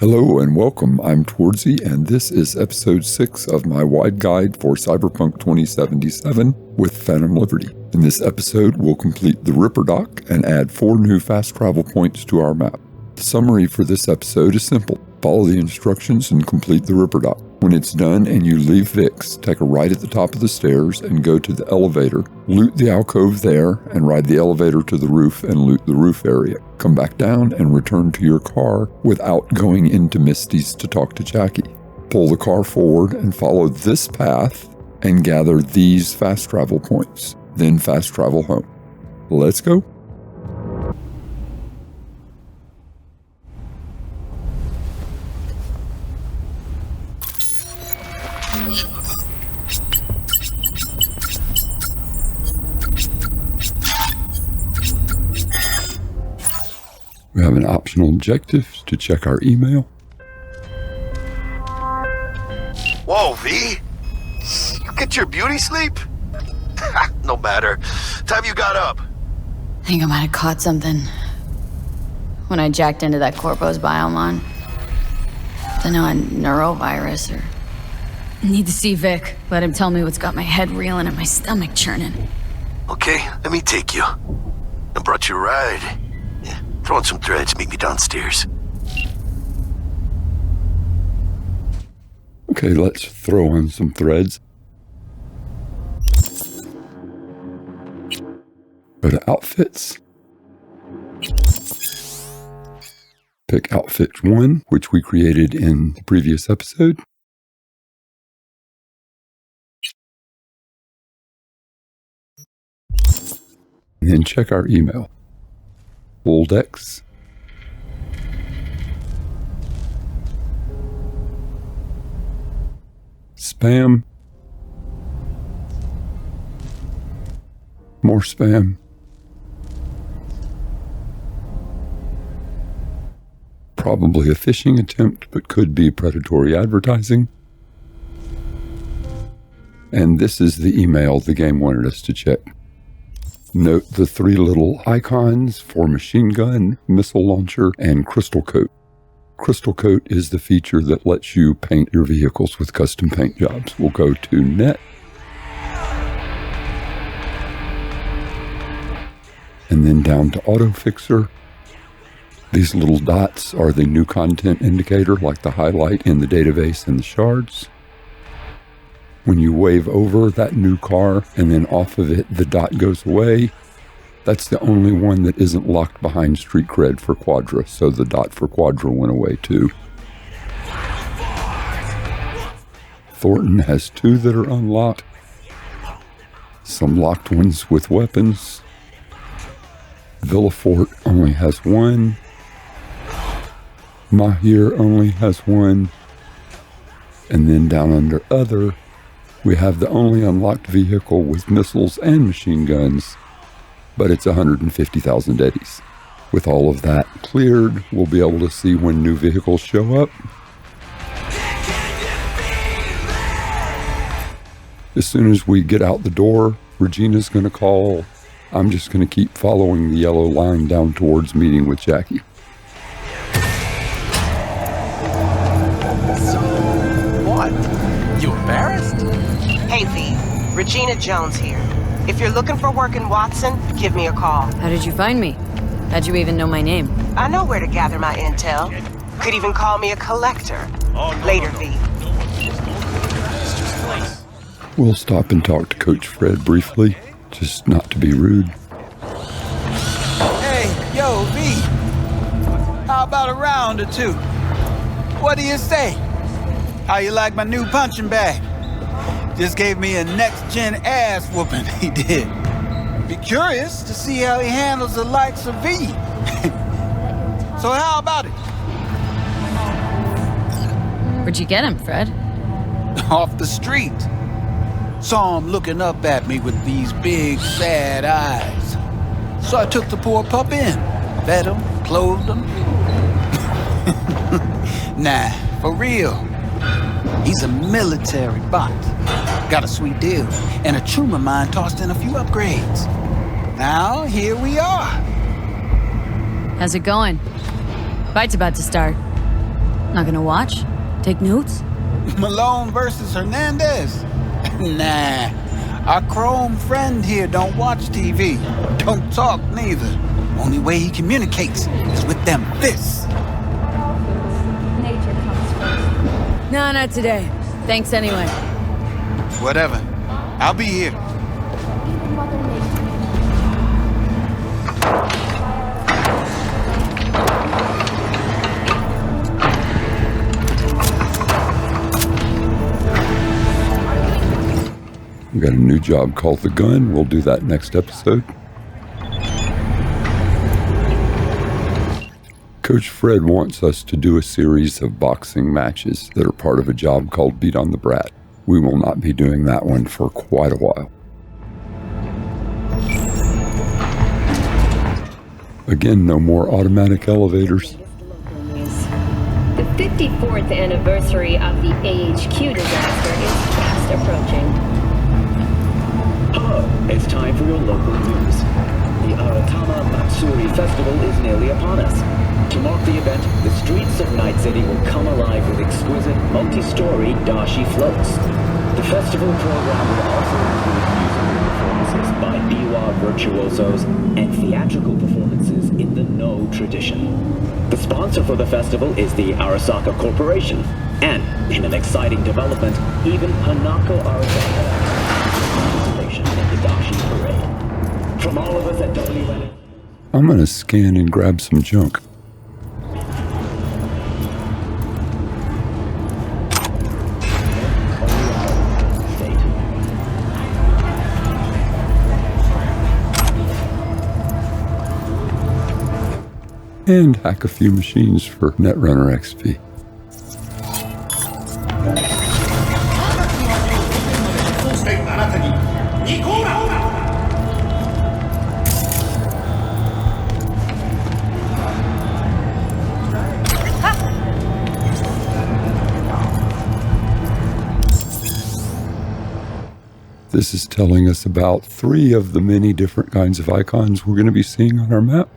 Hello and welcome, I'm Twardsy, and this is episode 6 of my wide guide for Cyberpunk 2077 with Phantom Liberty. In this episode, we'll complete the Ripperdoc and add 4 new fast travel points to our map. The summary for this episode is simple. Follow the instructions and complete the Ripperdoc. When it's done and you leave Vix, take a right at the top of the stairs and go to the elevator. Loot the alcove there and ride the elevator to the roof and loot the roof area. Come back down and return to your car without going into Misty's to talk to Jackie. Pull the car forward and follow this path and gather these fast travel points. Then fast travel home. Let's go. We have an optional objective to check our email. Whoa, V! You get your beauty sleep? No matter. Time you got up? I think I might have caught something when I jacked into that Corpo's biomon. Don't know, a neurovirus or... Need to see Vic. Let him tell me what's got my head reeling and my stomach churning. Okay, let me take you. I brought you a ride. Yeah, throw on some threads, meet me downstairs. Okay, let's throw on some threads. Go to outfits. Pick outfit 1, which we created in the previous episode. And then check our email. Woldex. Spam. More spam. Probably a phishing attempt, but could be predatory advertising. And this is the email the game wanted us to check. Note the 3 little icons for machine gun, missile launcher, and crystal coat. Crystal coat is the feature that lets you paint your vehicles with custom paint jobs. We'll go to net. And then down to auto fixer. These little dots are the new content indicator, like the highlight in the database and the shards. When you wave over that new car and then off of it, the dot goes away. That's the only one that isn't locked behind street cred for Quadra, so the dot for Quadra went away too. Thornton has 2 that are unlocked. Some locked ones with weapons. Villafort only has 1. Mahir only has 1. And then down under other, we have the only unlocked vehicle with missiles and machine guns, but it's 150,000 eddies. With all of that cleared, we'll be able to see when new vehicles show up. As soon as we get out the door, Regina's going to call. I'm just going to keep following the yellow line down towards meeting with Jackie. So, what? You embarrassed? Hey V, Regina Jones here. If you're looking for work in Watson, give me a call. How did you find me? How'd you even know my name? I know where to gather my intel. Could even call me a collector. Later, V. We'll stop and talk to Coach Fred briefly, just not to be rude. Hey, yo, V. How about a round or 2? What do you say? How you like my new punching bag? Just gave me a next-gen ass whooping, he did. Be curious to see how he handles the likes of V. So how about it? Where'd you get him, Fred? Off the street. Saw him looking up at me with these big, sad eyes. So I took the poor pup in. Fed him, clothed him. Nah, for real. He's a military bot. Got a sweet deal, and a tumor mine tossed in a few upgrades. Now, here we are. How's it going? Fight's about to start. Not gonna watch? Take notes? Malone versus Hernandez? Nah. Our Chrome friend here don't watch TV. Don't talk neither. Only way he communicates is with them fists. Nature comes first. No, not today. Thanks anyway. Whatever. I'll be here. Even Mother Nature. We got a new job called The Gun. We'll do that next episode. Coach Fred wants us to do a series of boxing matches that are part of a job called Beat on the Brat. We will not be doing that one for quite a while. Again, no more automatic elevators. The 54th anniversary of the AHQ disaster is fast approaching. Hello, it's time for your local news. The Aratama Matsuri Festival is nearly upon us. To mark the event, the streets of Night City will come alive with exquisite multi-story dashi floats. The festival program will also include musical performances by biwa virtuosos and theatrical performances in the No tradition. The sponsor for the festival is the Arasaka Corporation, and in an exciting development, even Hanako Arasaka participation in the dashi parade. From all of us at WN. I'm going to scan and grab some junk. And hack a few machines for Netrunner XP. This is telling us about 3 of the many different kinds of icons we're going to be seeing on our map.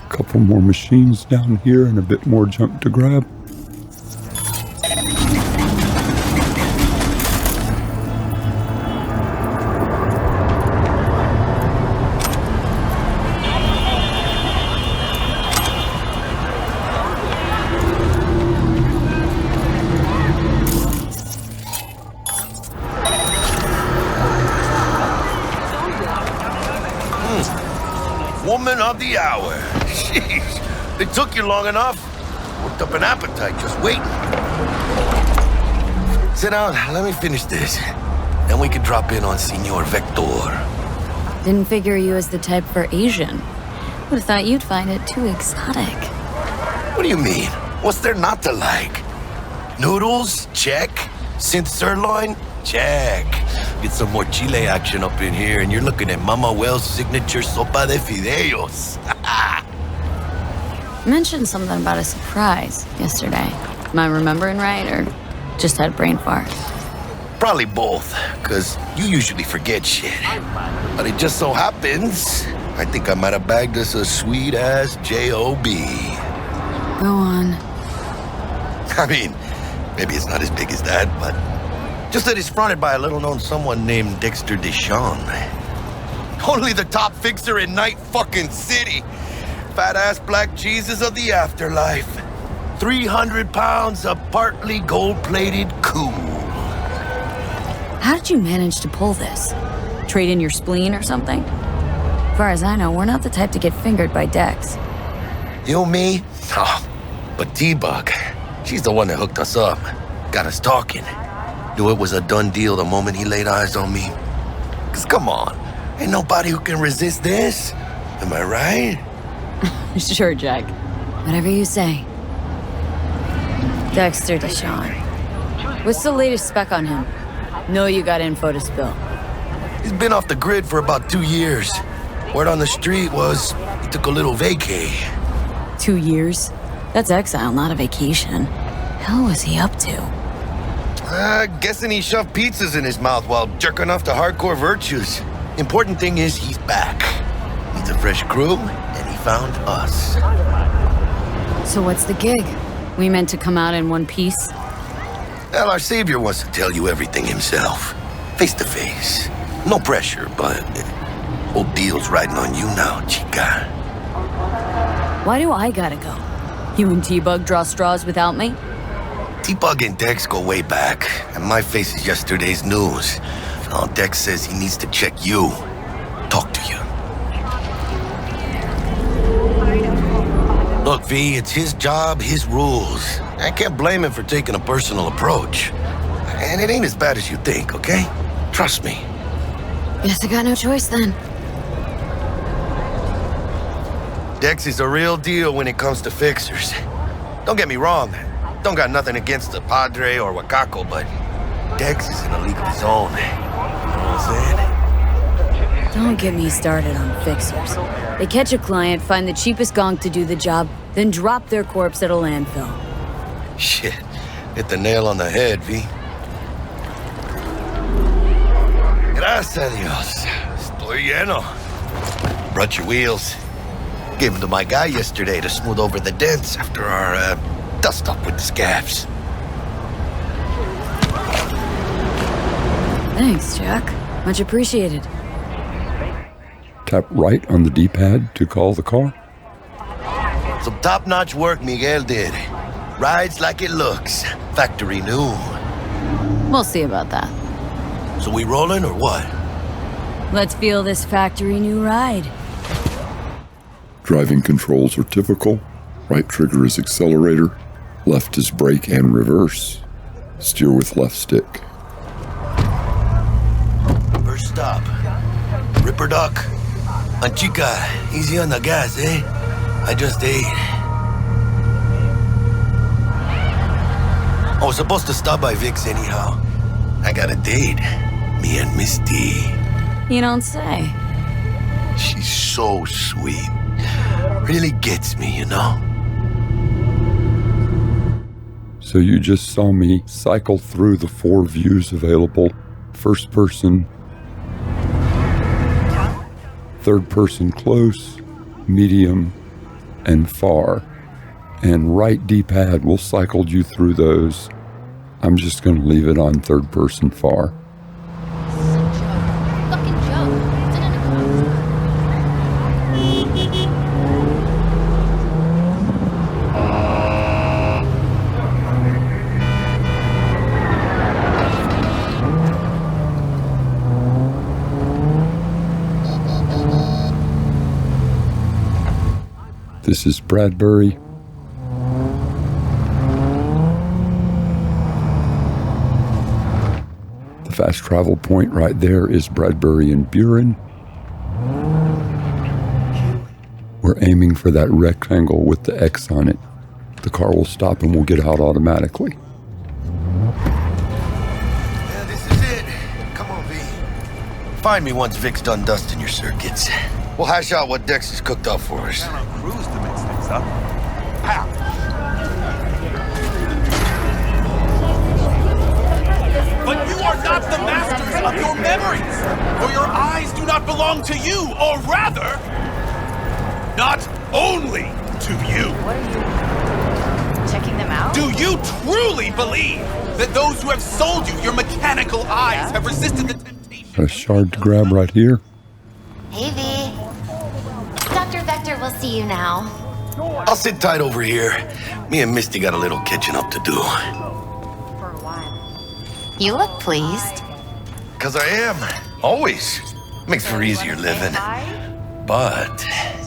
Couple more machines down here and a bit more junk to grab. Woman of the hour. Jeez, it took you long enough. Worked up an appetite just waiting. Sit down, let me finish this. Then we can drop in on Senor Vector. Didn't figure you as the type for Asian. Would have thought you'd find it too exotic. What do you mean? What's there not to like? Noodles? Check. Synth sirloin? Check. Get some more chile action up in here, and you're looking at Mama Wells' signature sopa de fideos. You mentioned something about a surprise yesterday. Am I remembering right, or just had a brain fart? Probably both, because you usually forget shit. But it just so happens, I think I might have bagged us a sweet-ass J.O.B. Go on. I mean, maybe it's not as big as that, but just that it's fronted by a little-known someone named Dexter Deshawn. Only the top fixer in Night fucking City. Fat-ass black Jesus of the afterlife. 300 pounds of partly gold-plated cool. How did you manage to pull this? Trade in your spleen or something? As far as I know, we're not the type to get fingered by Dex. You, me? Oh, but T-Bug, she's the one that hooked us up. Got us talking. Knew it was a done deal the moment he laid eyes on me. 'Cause come on, ain't nobody who can resist this. Am I right? Sure, Jack. Whatever you say. Dexter Deshawn. What's the latest spec on him? Know you got info to spill. He's been off the grid for about 2 years. Word on the street was he took a little vacay. 2 years? That's exile, not a vacation. Hell was he up to? Guessing he shoved pizzas in his mouth while jerking off to hardcore virtues. Important thing is he's back. Needs a fresh crew, and he found us. So what's the gig? We meant to come out in one piece? Well, our savior wants to tell you everything himself. Face to face. No pressure, but whole deal's riding on you now, chica. Why do I gotta go? You and T-Bug draw straws without me? T-Bug and Dex go way back, and my face is yesterday's news. Now Dex says he needs to check you. Talk to you. Look, V, it's his job, his rules. I can't blame him for taking a personal approach. And it ain't as bad as you think, okay? Trust me. Guess I got no choice then. Dex is a real deal when it comes to fixers. Don't get me wrong. Don't got nothing against the Padre or Wakako, but Dex is in a league of his own. You know what I'm saying? Don't get me started on fixers. They catch a client, find the cheapest gonk to do the job, then drop their corpse at a landfill. Shit. Hit the nail on the head, V. Gracias a Dios. Estoy lleno. Brought your wheels. Gave them to my guy yesterday to smooth over the dents after our, dust-up with the scabs. Thanks, Jack. Much appreciated. Tap right on the D-pad to call the car. Some top-notch work Miguel did. Rides like it looks. Factory new. We'll see about that. So we rolling or what? Let's feel this factory new ride. Driving controls are typical. Right trigger is accelerator. Left is brake and reverse. Steer with left stick. First stop. Ripperdoc. Chica, easy on the gas, eh? I just ate. I was supposed to stop by Vic's anyhow. I got a date. Me and Misty. You don't say. She's so sweet. Really gets me, you know? So you just saw me cycle through the 4 views available. First person, third person close, medium, and far. And right D-pad will cycle you through those. I'm just going to leave it on third person far. Fucking joke. This is Bradbury. The fast travel point right there is Bradbury and Buren. We're aiming for that rectangle with the X on it. The car will stop and we'll get out automatically. Yeah, this is it. Come on, V. Find me once Vic's done dusting your circuits. We'll hash out what Dex has cooked up for us. Cruise to mix things up. Pow! But you are not the masters of your memories, for your eyes do not belong to you, or rather, not only to you. What are you checking them out? Do you truly believe that those who have sold you your mechanical eyes have resisted the temptation? A shard to grab right here. Hey, V. Dr. Vector will see you now. I'll sit tight over here. Me and Misty got a little catching up to do. For a while. You look pleased. 'Cause I am. Always. Makes for easier living. But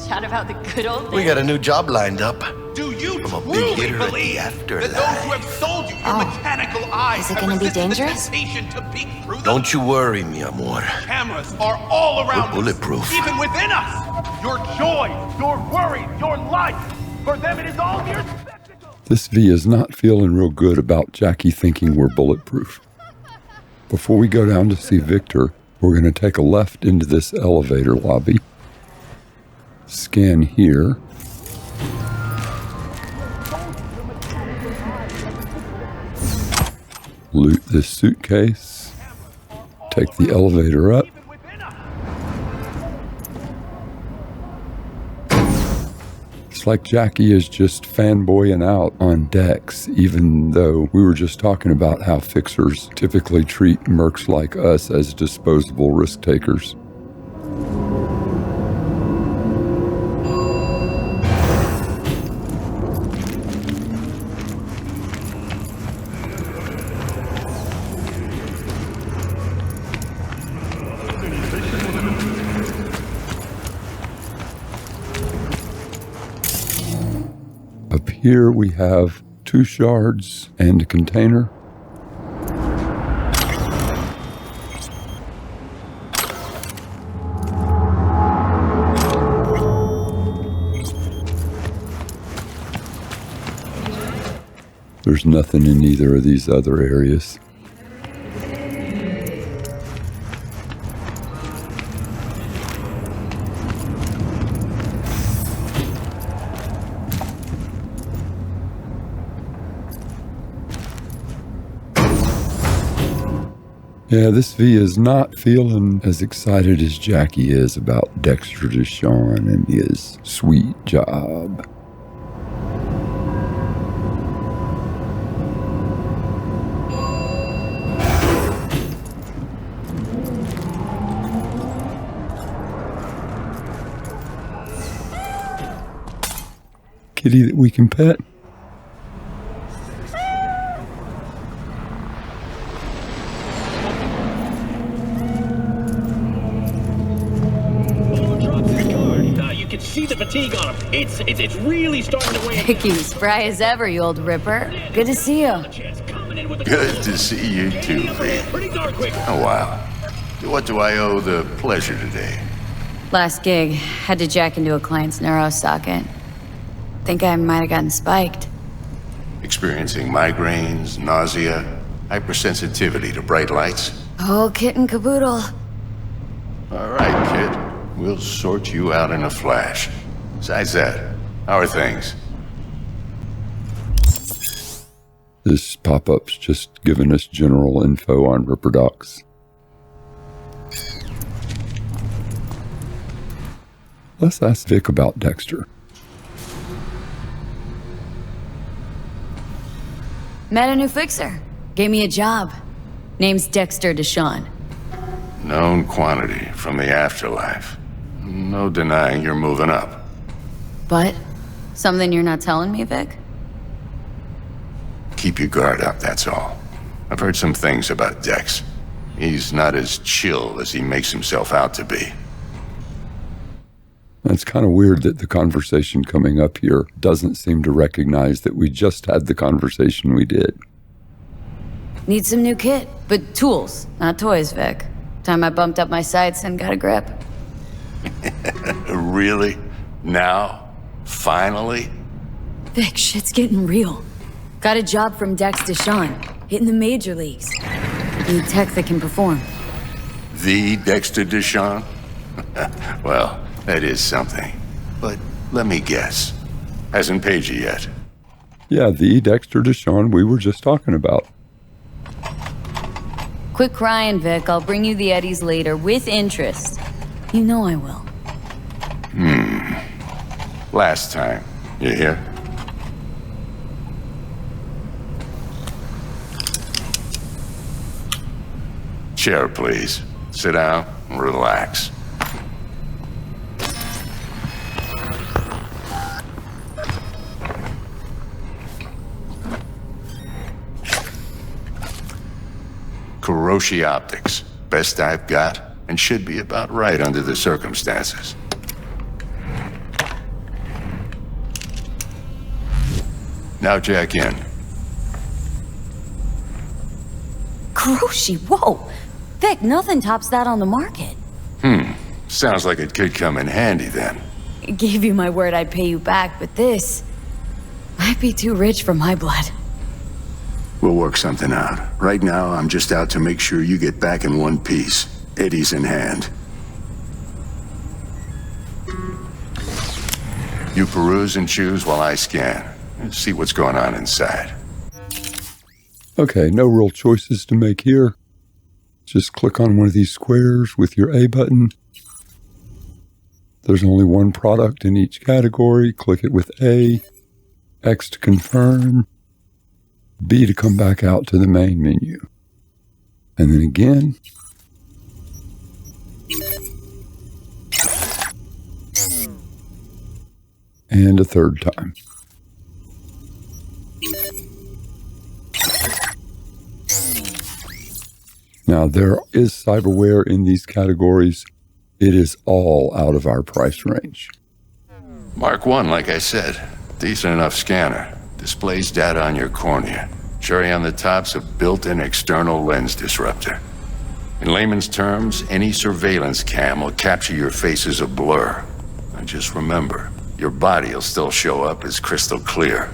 Chat about the good old days. we got a new job lined up. Do you From a big truly hitter at the believe afterlife. that those who have sold you your Oh. mechanical eyes Is it have gonna be resisted dangerous? the temptation to peek through them? Don't you worry, mi amor. Cameras are all around We're us, bulletproof. even within us. Your joy, your worries, your life. For them, it is all mere spectacle. This V is not feeling real good about Jackie thinking we're bulletproof. Before we go down to see Victor, we're going to take a left into this elevator lobby. Scan here. Loot this suitcase. Take the elevator up. Looks like Jackie is just fanboying out on Dex, even though we were just talking about how fixers typically treat mercs like us as disposable risk takers. Up here we have 2 shards and a container. There's nothing in either of these other areas. Yeah, this V is not feeling as excited as Jackie is about Dexter Deshawn and his sweet job. Kitty that we can pet? See the fatigue on him. It's really starting to weigh. Vic, you spry as ever, you old ripper. Good to see you. Good to see you too, V. Oh, wow. What do I owe the pleasure today? Last gig, had to jack into a client's neuro socket. Think I might have gotten spiked. Experiencing migraines, nausea, hypersensitivity to bright lights? Oh, kit and caboodle. All right, kid. We'll sort you out in a flash. Besides that, how are things? This pop-up's just giving us general info on Ripperdocs. Let's ask Vic about Dexter. Met a new fixer. Gave me a job. Name's Dexter Deshawn. Known quantity from the afterlife. No denying you're moving up. But? Something you're not telling me, Vic? Keep your guard up, that's all. I've heard some things about Dex. He's not as chill as he makes himself out to be. It's kind of weird that the conversation coming up here doesn't seem to recognize that we just had the conversation we did. Need some new kit, but tools, not toys, Vic. Time I bumped up my sights and got a grip. Really? Now? Finally? Vic, shit's getting real. Got a job from Dex Deshawn, hitting the major leagues. Need tech that can perform. The Dexter Deshawn? Well, that is something. But let me guess. Hasn't paid you yet. Yeah, the Dexter Deshawn we were just talking about. Quit crying, Vic. I'll bring you the eddies later with interest. You know I will. Last time. You hear? Chair, please. Sit down and relax. Kuroshi Optics. Best I've got, and should be about right under the circumstances. Now jack in. Kuroshi, whoa! Vic, nothing tops that on the market. Sounds like it could come in handy then. Gave you my word I'd pay you back, but this might be too rich for my blood. We'll work something out. Right now, I'm just out to make sure you get back in one piece. Eddie's in hand. You peruse and choose while I scan. And see what's going on inside. Okay, no real choices to make here. Just click on one of these squares with your A button. There's only one product in each category. Click it with A, X to confirm, B to come back out to the main menu. And then again. And a third time. Now, there is cyberware in these categories. It is all out of our price range. Mark 1, like I said, decent enough scanner. Displays data on your cornea. Cherry on the top's a built-in external lens disruptor. In layman's terms, any surveillance cam will capture your face as a blur. And just remember, your body will still show up as crystal clear.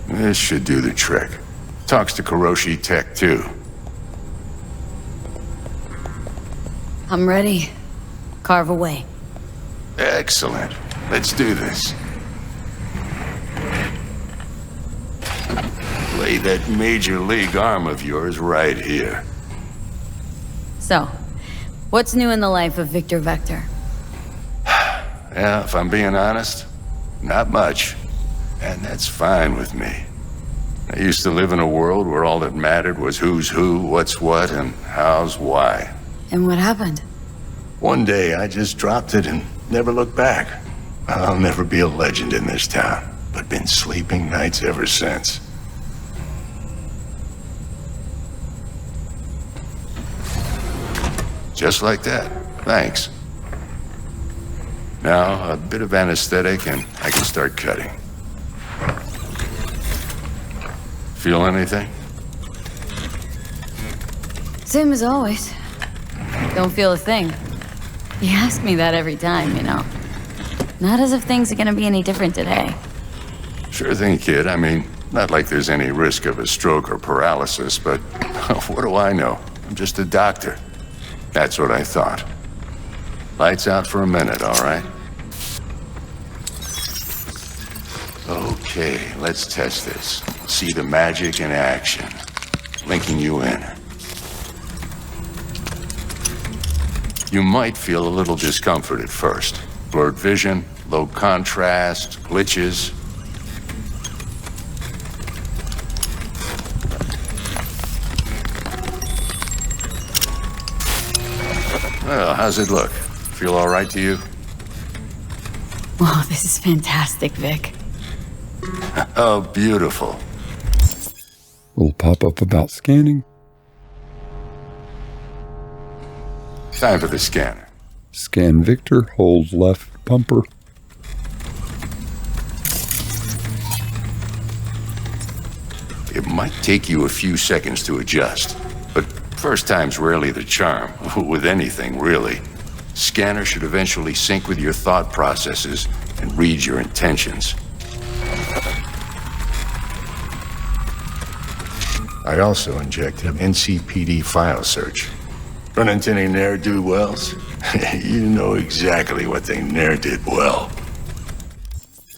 This should do the trick. Talks to Kuroshi Tech, too. I'm ready. Carve away. Excellent. Let's do this. Lay that major league arm of yours right here. So, what's new in the life of Victor Vector? Yeah, if I'm being honest, not much. And that's fine with me. I used to live in a world where all that mattered was who's who, what's what, and how's why. And what happened? One day, I just dropped it and never looked back. I'll never be a legend in this town, but been sleeping nights ever since. Just like that. Thanks. Now, a bit of anesthetic and I can start cutting. Feel anything? Same as always. Don't feel a thing. You ask me that every time, you know. Not as if things are gonna be any different today. Sure thing, kid. I mean, not like there's any risk of a stroke or paralysis, but what do I know? I'm just a doctor. That's what I thought. Lights out for a minute, all right? Okay, let's test this. See the magic in action. Linking you in. You might feel a little discomfort at first. Blurred vision, low contrast, glitches. Well, how's it look? Feel all right to you? Whoa, this is fantastic, Vic. Oh, beautiful. Little pop-up about scanning. Time for the scanner. Scan Victor, hold left bumper. It might take you a few seconds to adjust, but first time's rarely the charm, with anything, really. Scanner should eventually sync with your thought processes and read your intentions. I also inject an NCPD file search. Run into any ne'er-do-wells? You know exactly what they ne'er did well.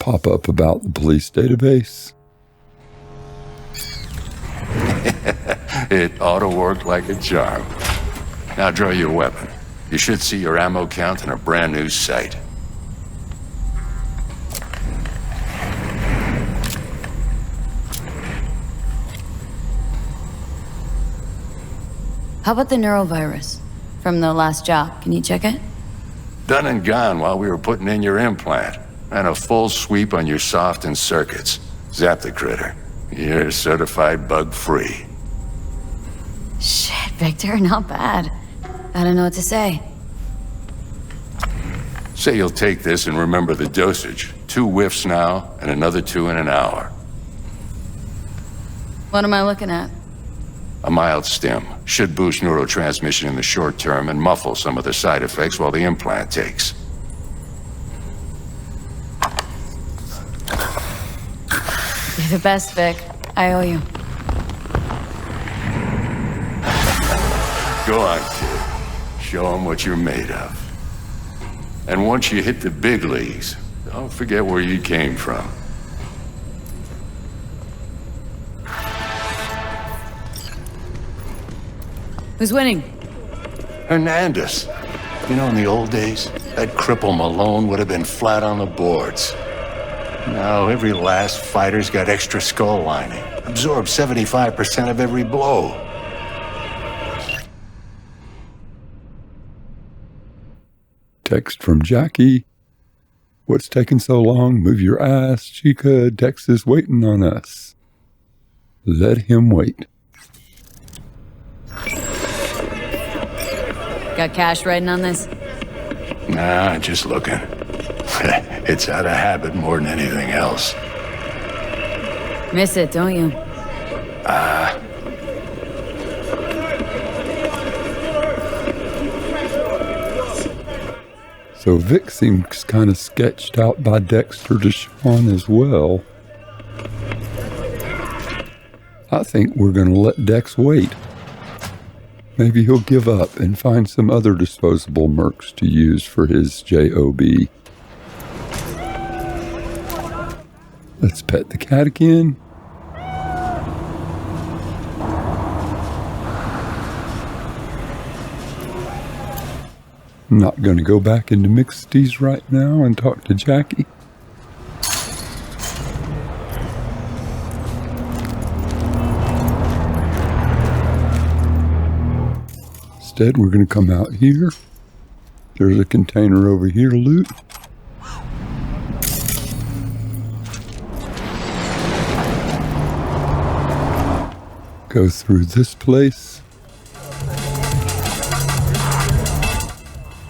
Pop-up about the police database. It ought to work like a charm. Now draw your weapon. You should see your ammo count in a brand new sight. How about the neurovirus from the last job? Can you check it? Done and gone while we were putting in your implant. And a full sweep on your soft and circuits. Zap the critter. You're certified bug-free. Shit, Victor, not bad. I don't know what to say. Say you'll take this and remember the dosage. 2 whiffs now, and another 2 in an hour. What am I looking at? A mild stim. Should boost neurotransmission in the short term and muffle some of the side effects while the implant takes. You're the best, Vic. I owe you. Go on, kid. Show them what you're made of. And once you hit the big leagues, don't forget where you came from. Who's winning? Hernandez. You know, in the old days, that cripple Malone would have been flat on the boards. Now, every last fighter's got extra skull lining. Absorbs 75% of every blow. Text from Jackie. What's taking so long? Move your ass, Chica. Dex is waiting on us. Let him wait. Got cash writing on this? Nah, just looking. It's out of habit more than anything else. Miss it, don't you? So Vic seems kind of sketched out by Dexter Deshawn as well. I think we're going to let Dex wait. Maybe he'll give up and find some other disposable mercs to use for his job. Let's pet the cat again. I'm not going to go back into Mixties right now and talk to Jackie. Instead, we're going to come out here. There's a container over here to loot. Go through this place,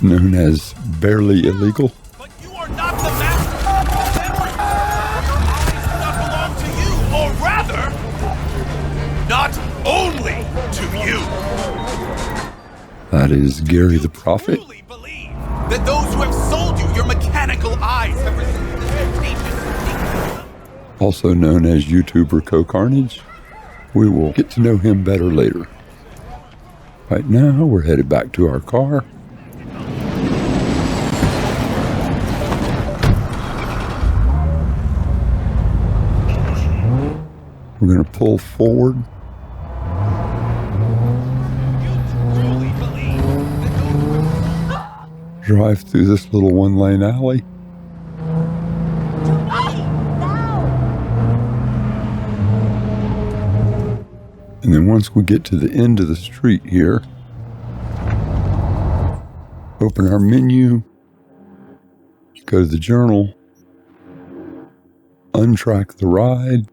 known as Barely Illegal. But you are not the master of your memories. Your eyes do not belong to you, or rather, not only to you. That is Gary the Prophet. Truly believe that those who have sold you your mechanical eyes have received this contagious secret. Also known as YouTuber Co-Carnage. We will get to know him better later. Right now, we're headed back to our car. We're going to pull forward. Drive through this little one-lane alley. And then once we get to the end of the street here, open our menu, go to the journal, untrack the ride,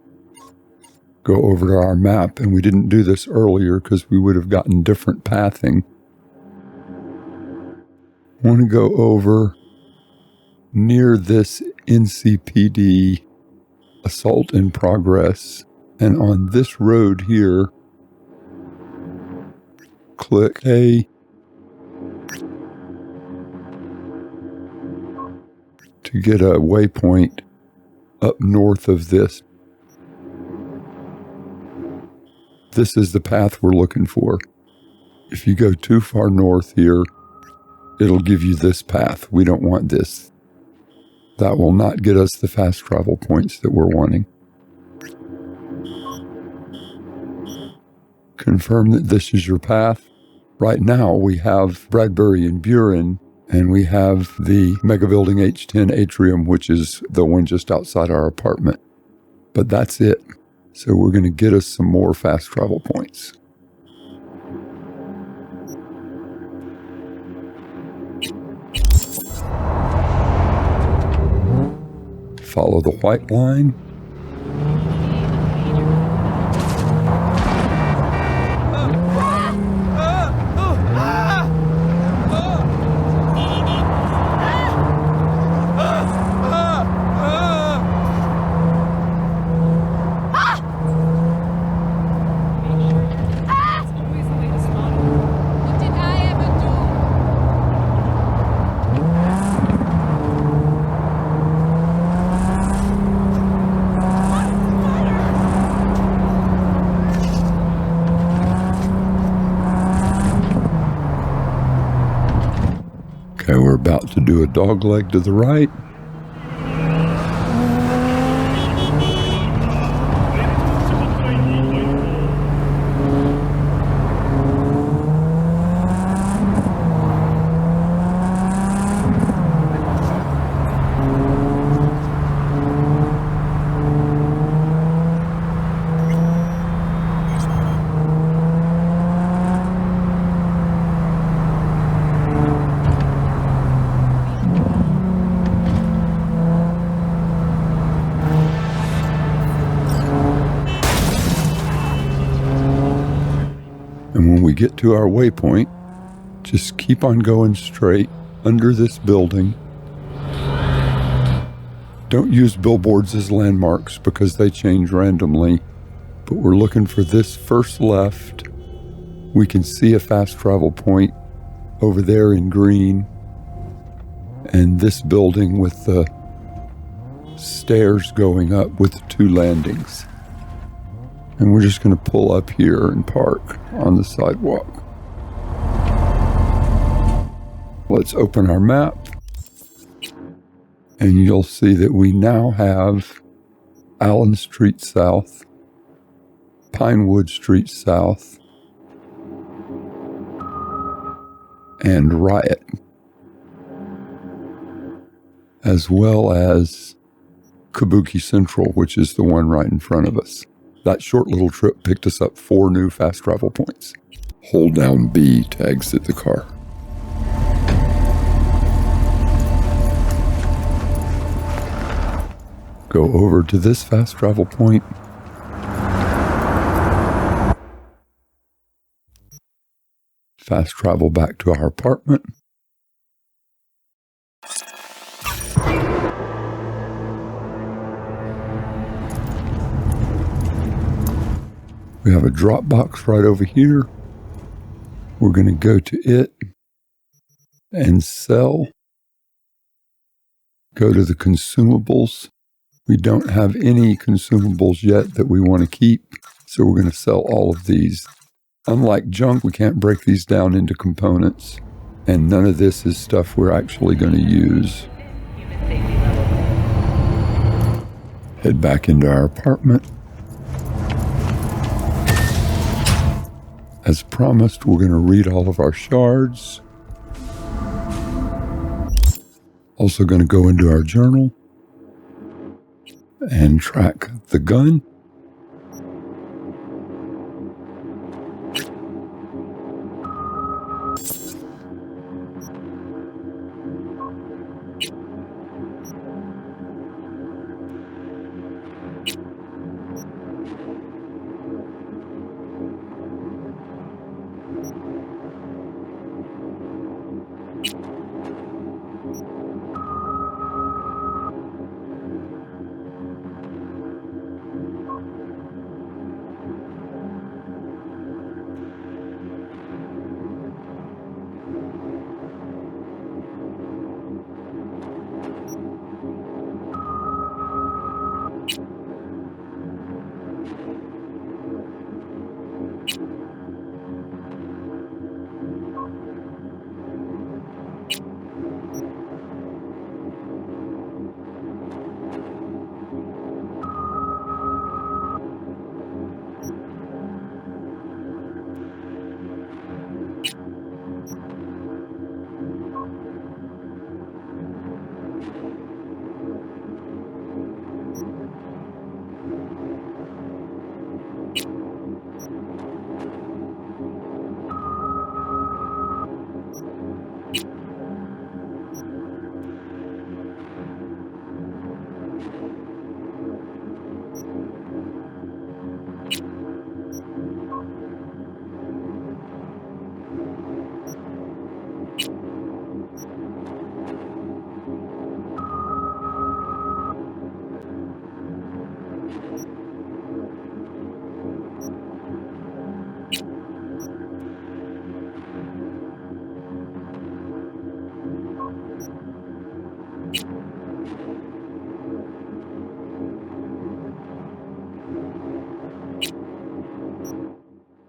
go over to our map, and we didn't do this earlier because we would have gotten different pathing. I want to go over near this NCPD assault in progress, and on this road here, click A to get a waypoint up north of this. This is the path we're looking for. If you go too far north here, it'll give you this path. We don't want this. That will not get us the fast travel points that we're wanting. Confirm that this is your path. Right now we have Bradbury and Buren, and we have the Mega Building H10 Atrium, which is the one just outside our apartment. But that's it. So we're going to get us some more fast travel points. Follow the white line. Okay, we're about to do a dog leg to the right. get to our waypoint, just keep on going straight under this building. Don't use billboards as landmarks because they change randomly, but we're looking for this first left. We can see a fast travel point over there in green, and this building with the stairs going up with 2 landings. And we're just going to pull up here and park on the sidewalk. Let's open our map, and you'll see that we now have Allen Street South, Pinewood Street South, and Riot, as well as Kabuki Central, which is the one right in front of us. That short little trip picked us up 4 new fast travel points. Hold down B to exit the car. Go over to this fast travel point. Fast travel back to our apartment. We have a drop box right over here. We're going to go to it and sell. Go to the consumables. We don't have any consumables yet that we want to keep, so we're going to sell all of these. Unlike junk, we can't break these down into components, and none of this is stuff we're actually going to use. Head back into our apartment. As promised, we're going to read all of our shards. Also going to go into our journal and track the gun.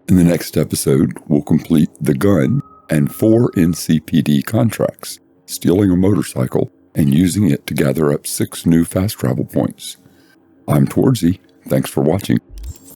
In the next episode, we'll complete the gun and 4 NCPD contracts, stealing a motorcycle and using it to gather up 6 new fast travel points. I'm Twardsy. Thanks for watching.